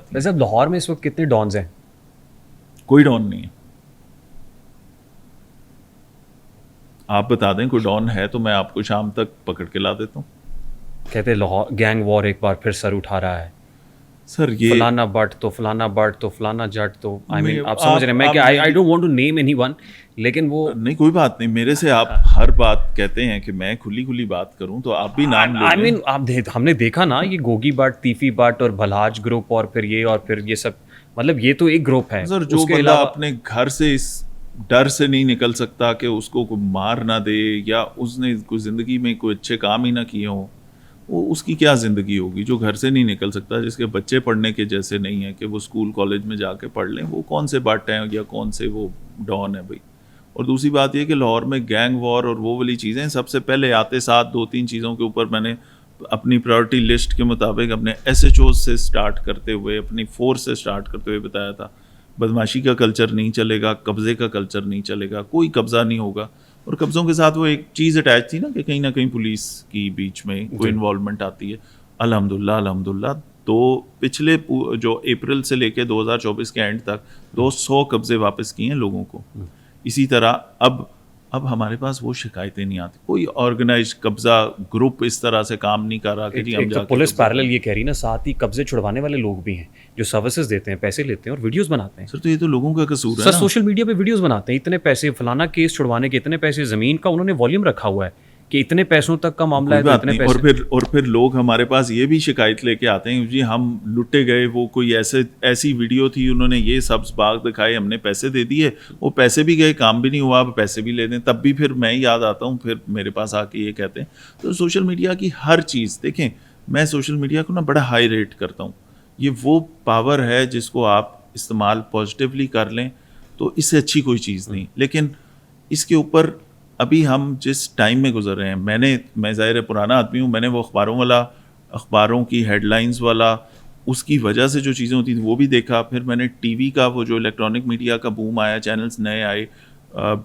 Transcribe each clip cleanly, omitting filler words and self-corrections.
جاتی ہیں. ویسے اب لاہور میں اس وقت کتنے ڈانز ہیں؟ کوئی ڈان نہیں ہے. آپ بتا دیں کوئی ڈان ہے تو میں آپ کو شام تک پکڑ کے لا دیتا ہوں. کہتے ہیں لاہور گینگ وار ایک بار پھر سر اٹھا رہا ہے. سر یہ فلانا بٹ تو فلانا بٹ تو فلانا جٹ تو آئی مین آپ سمجھ رہے ہیں میں کہ I don't want to name anyone, لیکن وہ نہیں کوئی بات نہیں, میرے سے آپ ہر بات کہتے ہیں کہ میں کھلی بات کروں تو آپ بھی نام لے آئی لیں. مین آپ ہم نے دیکھا نا یہ گوگی بٹ, تیفی بٹ اور بھلاج گروپ اور پھر یہ سب, مطلب یہ تو ایک گروپ ہے. سر جو بندہ اپنے گھر سے اس ڈر سے نہیں نکل سکتا کہ اس کو کوئی مار نہ دے یا اس نے کوئی زندگی میں کوئی اچھے کام ہی نہ کیے ہوں, وہ اس کی کیا زندگی ہوگی. جو گھر سے نہیں نکل سکتا, جس کے بچے پڑھنے کے جیسے نہیں ہیں کہ وہ اسکول کالج میں جا کے پڑھ لیں, وہ کون سے بٹ ہیں یا کون سے وہ ڈان ہے بھائی. اور دوسری بات یہ کہ لاہور میں گینگ وار اور وہ والی چیزیں سب سے پہلے آتے ساتھ 2-3 چیزوں کے اوپر میں نے اپنی پرائورٹی لسٹ کے مطابق اپنے ایس ایچ اوز سے سٹارٹ کرتے ہوئے, اپنی فورس سے سٹارٹ کرتے ہوئے بتایا تھا. بدماشی کا کلچر نہیں چلے گا, قبضے کا کلچر نہیں چلے گا, کوئی قبضہ نہیں ہوگا. اور قبضوں کے ساتھ وہ ایک چیز اٹیچ تھی نا کہ کہیں نہ کہیں پولیس کی بیچ میں کوئی انوالومنٹ آتی ہے. الحمدللہ تو پچھلے جو اپریل سے لے کے 2024 کے اینڈ تک 200 قبضے واپس کیے ہیں لوگوں کو. اسی طرح اب ہمارے پاس وہ شکایتیں نہیں آتی. کوئی آرگنائز قبضہ گروپ اس طرح سے کام نہیں کر رہا کہ جی ہم جا کے پولیس پیرلل یہ کہہ رہی نا, ساتھ ہی قبضے چھڑوانے والے لوگ بھی ہیں جو سروسز دیتے ہیں, پیسے لیتے ہیں اور ویڈیوز بناتے ہیں. سر تو یہ تو لوگوں کا قصور ہے سر, سوشل میڈیا پہ ویڈیوز بناتے ہیں, اتنے پیسے فلانا کیس چھڑوانے کے, اتنے پیسے, زمین کا انہوں نے والیوم رکھا ہوا ہے کہ اتنے پیسوں تک کا معاملہ ہے تو اتنے پیسے. اور پھر لوگ ہمارے پاس یہ بھی شکایت لے کے آتے ہیں جی ہم لٹے گئے, وہ کوئی ایسی ویڈیو تھی, انہوں نے یہ سبز باغ دکھائے, ہم نے پیسے دے دیے, وہ پیسے بھی گئے, کام بھی نہیں ہوا, آپ پیسے بھی لے دیں. تب بھی پھر میں یاد آتا ہوں, پھر میرے پاس آ کے یہ کہتے ہیں. تو سوشل میڈیا کی ہر چیز دیکھیں, میں سوشل میڈیا کو نا بڑا ہائی ریٹ کرتا ہوں. یہ وہ پاور ہے جس کو آپ استعمال پازیٹیولی کر لیں تو اس سے اچھی کوئی چیز نہیں. لیکن اس کے اوپر ابھی ہم جس ٹائم میں گزر رہے ہیں, میں ظاہر پرانا آدمی ہوں, میں نے وہ اخباروں کی ہیڈ لائنز والا اس کی وجہ سے جو چیزیں ہوتی تھیں وہ بھی دیکھا. پھر میں نے ٹی وی کا وہ جو الیکٹرانک میڈیا کا بوم آیا, چینلز نئے آئے,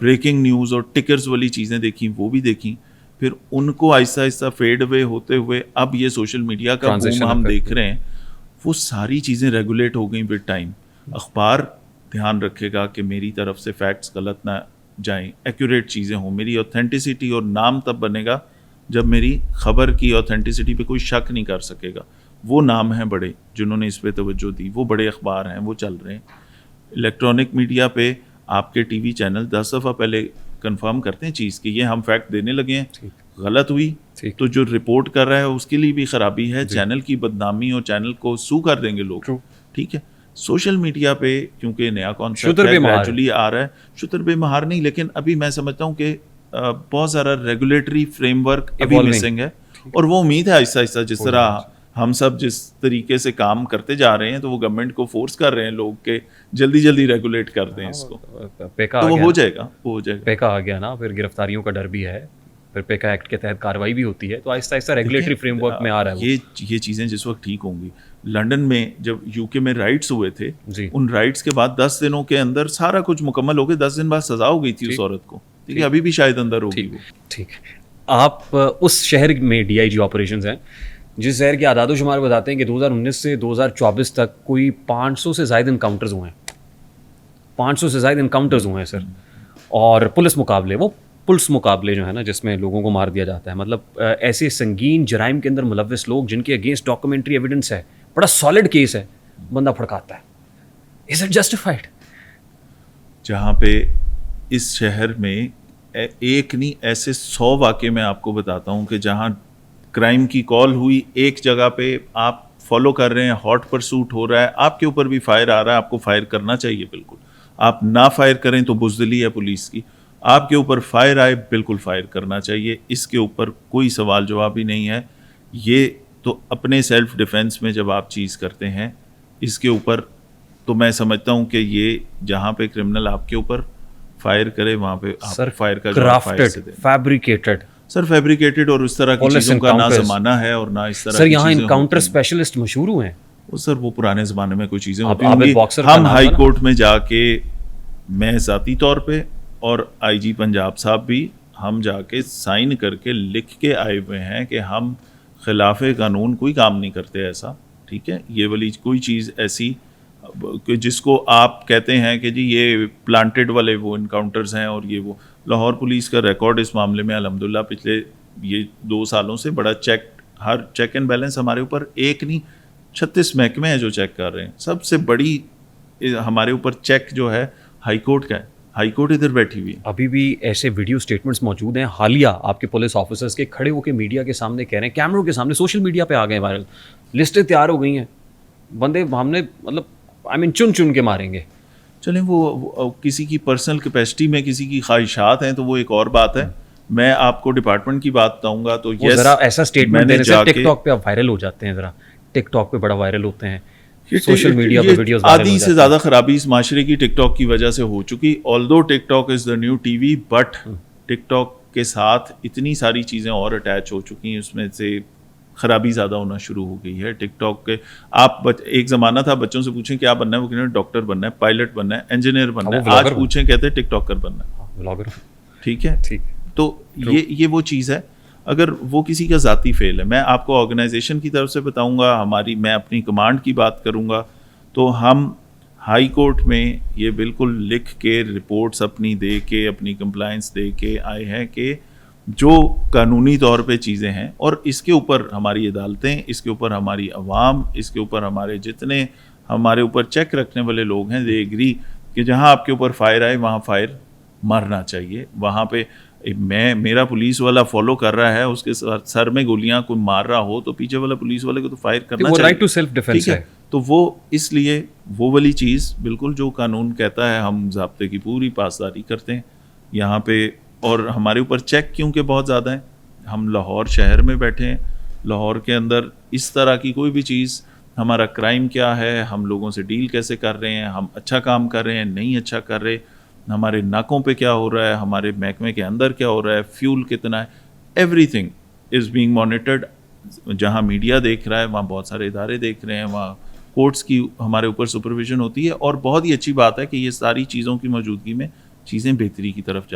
بریکنگ نیوز اور ٹکرز والی چیزیں دیکھیں, وہ بھی دیکھیں. پھر ان کو آہستہ آہستہ فیڈ اوے ہوتے ہوئے اب یہ سوشل میڈیا کا بوم ہم دیکھ رہے ہیں. وہ ساری چیزیں ریگولیٹ ہو گئیں ود ٹائم. اخبار دھیان رکھے گا کہ میری طرف سے فیکٹس غلط نہ جائیں, ایکوریٹ چیزیں ہوں. میری اوتھینٹسٹی اور نام تب بنے گا جب میری خبر کی اوتھینٹسٹی پہ کوئی شک نہیں کر سکے گا. وہ نام ہیں بڑے جنہوں نے اس پہ توجہ دی, وہ بڑے اخبار ہیں, وہ چل رہے ہیں. الیکٹرانک میڈیا پہ آپ کے ٹی وی چینل 10 دفعہ پہلے کنفرم کرتے ہیں چیز کہ یہ ہم فیکٹ دینے لگے ہیں, غلط ہوئی تو جو رپورٹ کر رہا ہے اس کے لیے بھی خرابی ہے, چینل کی بدنامی اور چینل کو سو کر دیں گے لوگ. ٹھیک ہے, سوشل میڈیا پہ کیونکہ نیا کانسیپٹ گریجولی آ رہا ہے, شتر بے مہار نہیں, لیکن ابھی میں سمجھتا ہوں کہ بہت سارا ریگولیٹری فریم ورک ابھی مسنگ ہے. اور وہ امید ہے آہستہ آہستہ جس طرح ہم سب جس طریقے سے کام کرتے جا رہے ہیں تو وہ گورنمنٹ کو فورس کر رہے ہیں لوگ کہ جلدی ریگولیٹ کر دیں اس کو, تو وہ ہو جائے گا. پیکا آ گیا نا, پھر گرفتاریوں کا ڈر بھی ہے, پھر پیکا ایکٹ کے تحت کارروائی بھی ہوتی ہے, تو آہستہ آہستہ ریگولیٹری فریم ورک میں آ رہا ہے. یہ چیزیں جس وقت ٹھیک ہوں گی. لنڈن میں جب یو کے میں رائٹس ہوئے تھے, ان رائٹس کے بعد 10 دنوں کے اندر سارا کچھ مکمل ہو گیا. 10 دن بعد سزا ہو گئی تھی اس عورت کو. ٹھیک ہے, ابھی بھی شاید اندر ہوگی. ٹھیک ہے, آپ اس شہر میں ڈی آئی جی آپریشنز ہیں جس شہر کے اعداد و شمار بتاتے ہیں کہ 2019 سے 2024 تک کوئی 500 سے زائد انکاؤنٹرز ہوئے ہیں. 500 سے زائد انکاؤنٹرز ہوئے ہیں سر. اور پولیس مقابلے جو ہے نا جس میں لوگوں کو مار دیا جاتا ہے, مطلب ایسے سنگین جرائم کے اندر ملوث لوگ جن کے اگینسٹ ڈاکومنٹری ایویڈنس ہے, بڑا سالڈ کیس ہے, بندہ پھڑکاتا ہے. Is it justified? جہاں پہ اس شہر میں ایک نہیں ایسے 100 واقعے میں آپ کو بتاتا ہوں کہ جہاں کرائم کی کال ہوئی, ایک جگہ پہ آپ فالو کر رہے ہیں, ہاٹ پرسوٹ ہو رہا ہے, آپ کے اوپر بھی فائر آ رہا ہے, آپ کو فائر کرنا چاہیے بالکل. آپ نہ فائر کریں تو بزدلی ہے پولیس کی. آپ کے اوپر فائر آئے بالکل فائر کرنا چاہیے, اس کے اوپر کوئی سوال جواب ہی نہیں ہے. یہ تو اپنے سیلف ڈیفینس میں جب آپ چیز کرتے ہیں اس کے اوپر, تو میں سمجھتا ہوں کہ یہ جہاں پہ کرمنل آپ کے اوپر فائر کرے وہاں پہ آپ فائر کا جواب فائر سے دیں. فیبریکیٹڈ اور اس طرح کی چیزوں کا نہ زمانہ ہے اور نہ اس طرح. سر یہاں انکاؤنٹر اسپیشلسٹ مشہور ہوئے ہیں. سر وہ پرانے زمانے میں کوئی چیزیں ہوتی ہوں. ہم ہائی کورٹ میں جا کے, میں ذاتی طور پہ اور آئی جی پنجاب صاحب بھی, ہم جا کے سائن کر کے لکھ کے آئے ہوئے ہیں کہ ہم خلاف قانون کوئی کام نہیں کرتے ایسا, ٹھیک ہے, یہ والی کوئی چیز ایسی کہ جس کو آپ کہتے ہیں کہ جی یہ پلانٹڈ والے وہ انکاؤنٹرز ہیں اور یہ وہ. لاہور پولیس کا ریکارڈ اس معاملے میں الحمدللہ پچھلے یہ 2 سالوں سے بڑا ہر چیک اینڈ بیلنس ہمارے اوپر ایک نہیں 36 محکمے ہیں جو چیک کر رہے ہیں. سب سے بڑی ہمارے اوپر چیک جو ہے ہائی کورٹ کا ہے, ہائی کورٹ ادھر بیٹھی ہوئی ہے. ابھی بھی ایسے ویڈیو اسٹیٹمنٹس موجود ہیں حالیہ آپ کے پولیس آفیسرز کے کھڑے ہو کے میڈیا کے سامنے کہہ رہے ہیں, کیمروں کے سامنے, سوشل میڈیا پہ آ گئے وائرل, لسٹیں تیار ہو گئی ہیں, بندے ہم نے مطلب چن کے ماریں گے. چلیں وہ کسی کی پرسنل کیپیسٹی میں کسی کی خواہشات ہیں تو وہ ایک اور بات ہے. میں آپ کو ڈپارٹمنٹ کی بات بتاؤں گا تو ذرا ایسا اسٹیٹمنٹ دینے سے ٹک ٹاک پہ وائرل ہو جاتے ہیں, ذرا ٹک ٹاک پہ بڑا وائرل ہوتے ہیں, سوشل میڈیا پہ ویڈیوز آدھی سے زیادہ خرابی اس معاشرے کی ٹک ٹاک کی وجہ سے ہو چکی. Although TikTok is the new T V, but TikTok کے ساتھ اتنی ساری چیزیں اور اٹیچ ہو چکی ہیں, اس میں سے خرابی زیادہ ہونا شروع ہو گئی ہے. ٹک ٹاک کے آپ ایک زمانہ تھا بچوں سے پوچھیں کیا بننا ہے, وہ کہتے ہیں ڈاکٹر بننا ہے, پائلٹ بننا ہے, انجینئر بننا ہے. آج پوچھیں کہتے ہیں ٹک ٹاکر بننا ہے, بلاگر. ٹھیک ہے. تو یہ وہ چیز ہے. اگر وہ کسی کا ذاتی فیل ہے, میں آپ کو آرگنائزیشن کی طرف سے بتاؤں گا, میں اپنی کمانڈ کی بات کروں گا تو ہم ہائی کورٹ میں یہ بالکل لکھ کے رپورٹس اپنی دے کے اپنی کمپلائنس دے کے آئے ہیں کہ جو قانونی طور پہ چیزیں ہیں, اور اس کے اوپر ہماری عدالتیں, اس کے اوپر ہماری عوام, اس کے اوپر ہمارے جتنے ہمارے اوپر چیک رکھنے والے لوگ ہیں, دے ایگری کہ جہاں آپ کے اوپر فائر آئے وہاں فائر مارنا چاہیے. وہاں پہ میرا پولیس والا فالو کر رہا ہے, اس کے سر میں گولیاں کوئی مار رہا ہو تو پیچھے والا پولیس والے کو تو فائر کرنا چاہیے, رائٹ ٹو سیلف ڈیفینس ہے. تو وہ اس لیے وہ والی چیز بالکل جو قانون کہتا ہے ہم ضابطے کی پوری پاسداری کرتے ہیں یہاں پہ. اور ہمارے اوپر چیک کیونکہ بہت زیادہ ہیں, ہم لاہور شہر میں بیٹھے ہیں, لاہور کے اندر اس طرح کی کوئی بھی چیز, ہمارا کرائم کیا ہے, ہم لوگوں سے ڈیل کیسے کر رہے ہیں, ہم اچھا کام کر رہے ہیں نہیں اچھا کر رہے, ہمارے ناکوں پہ کیا ہو رہا ہے, ہمارے محکمے کے اندر کیا ہو رہا ہے, فیول کتنا ہے, every thing is being monitored. جہاں میڈیا دیکھ رہا ہے وہاں بہت سارے ادارے دیکھ رہے ہیں, وہاں کورٹس کی ہمارے اوپر سپرویژن ہوتی ہے. اور بہت ہی اچھی بات ہے کہ یہ ساری چیزوں کی موجودگی میں چیزیں بہتری کی طرف جاتی ہیں.